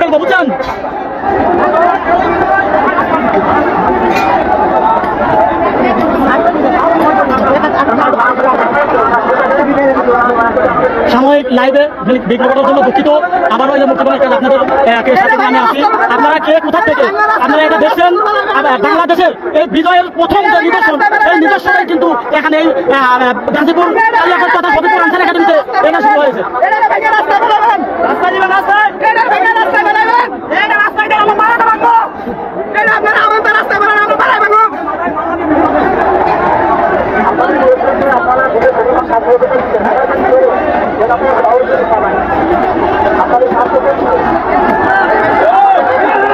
ফেলবো, বুঝছেন? সাময়িক লাইভে বিঘ্ন করার জন্য দুঃখিত। আবারও এই মুখ্যমন্ত্রী আপনাদের সাথে আমি আসি। আপনারা কে কোথা থেকে আপনারা এটা দেখছেন? বাংলাদেশের এই বিজয়ের প্রথম যে নিদর্শন, এই নিদর্শনে কিন্তু এখানে এই গাজীপুর তথা সফিপুর আনসার একাডেমিতে এটা শুরু হয়েছে।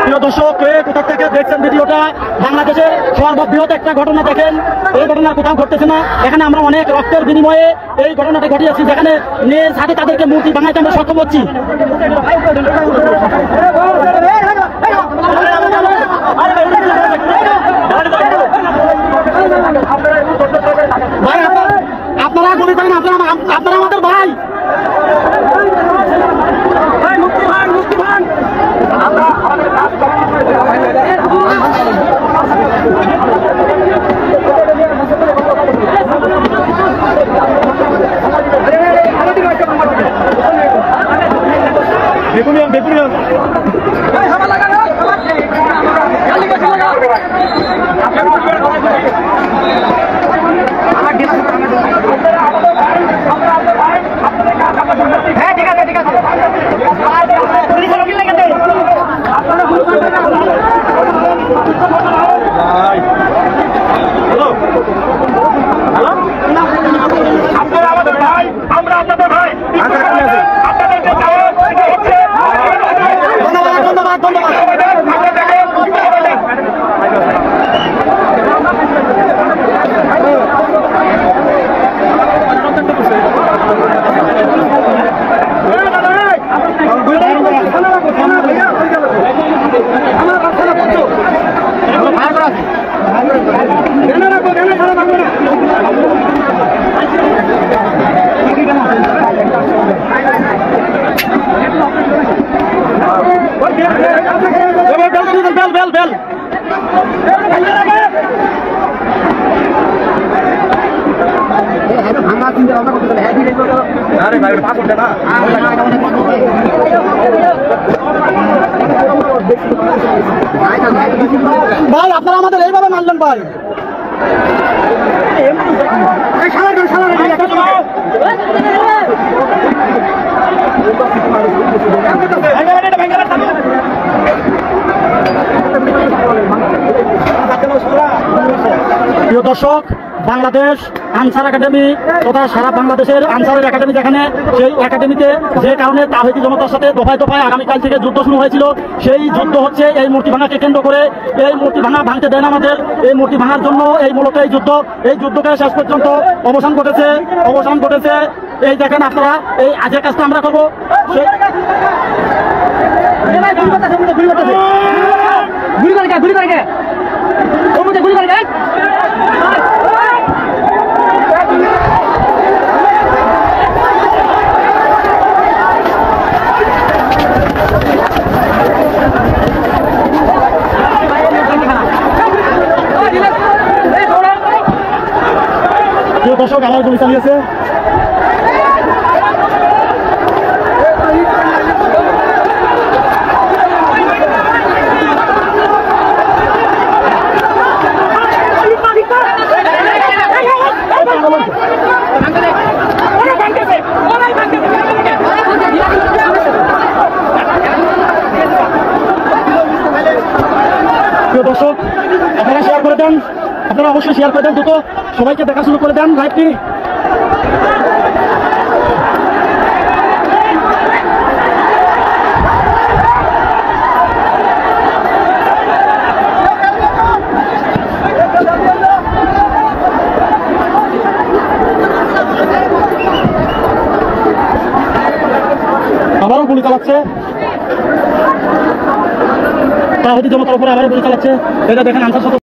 প্রিয় দর্শক, কোথা থেকে দেখছেন ভিডিওটা? বাংলাদেশের সর্ববৃহৎ একটা ঘটনা দেখেন। এই ঘটনা কোথাও ঘটতেছে না। এখানে আমরা অনেক রক্তের বিনিময়ে এই ঘটনাটা ঘটিয়েছি, যেখানে নিজ হাতে তাদেরকে মূর্তি বানাইতে আমরা সক্ষম হচ্ছি। ভাই আপনারা গুলি করেন, আপনারা আমাদের ভাই। ভাই আপনারা আমাদের এইভাবে মানলেন ভাই। প্রিয় দর্শক, বাংলাদেশ আনসার একাডেমি তথা সারা বাংলাদেশের আনসারের একাডেমি, যেখানে সেই একাডেমিতে যে কারণে তাওহীদি জনতার সাথে দফায় দফায় আগামীকাল থেকে যুদ্ধ শুরু হয়েছিল, সেই যুদ্ধ হচ্ছে এই মূর্তি ভাঙাকে কেন্দ্র করে। এই মূর্তি ভাঙা ভাঙতে দেন আমাদের। এই মূর্তি ভাঙার জন্য এই মূলত এই যুদ্ধকে শেষ পর্যন্ত অবসান ঘটেছে। এই দেখেন আপনারা, এই আজের কাজটা আমরা করবো। দর্শক আমার গুলি চালিয়েছে। প্রিয় দর্শক, আপনারা শেয়ার করে দেন, আপনারা অবশ্যই শেয়ার করে দেন, দ্রুত সবাইকে দেখা শুরু করে দেন লাইভটি। আবারও গুলি চালাচ্ছে, তাওহীদি জনতার উপরে আবারও গুলি চালাচ্ছে। এটা দেখেন আনসার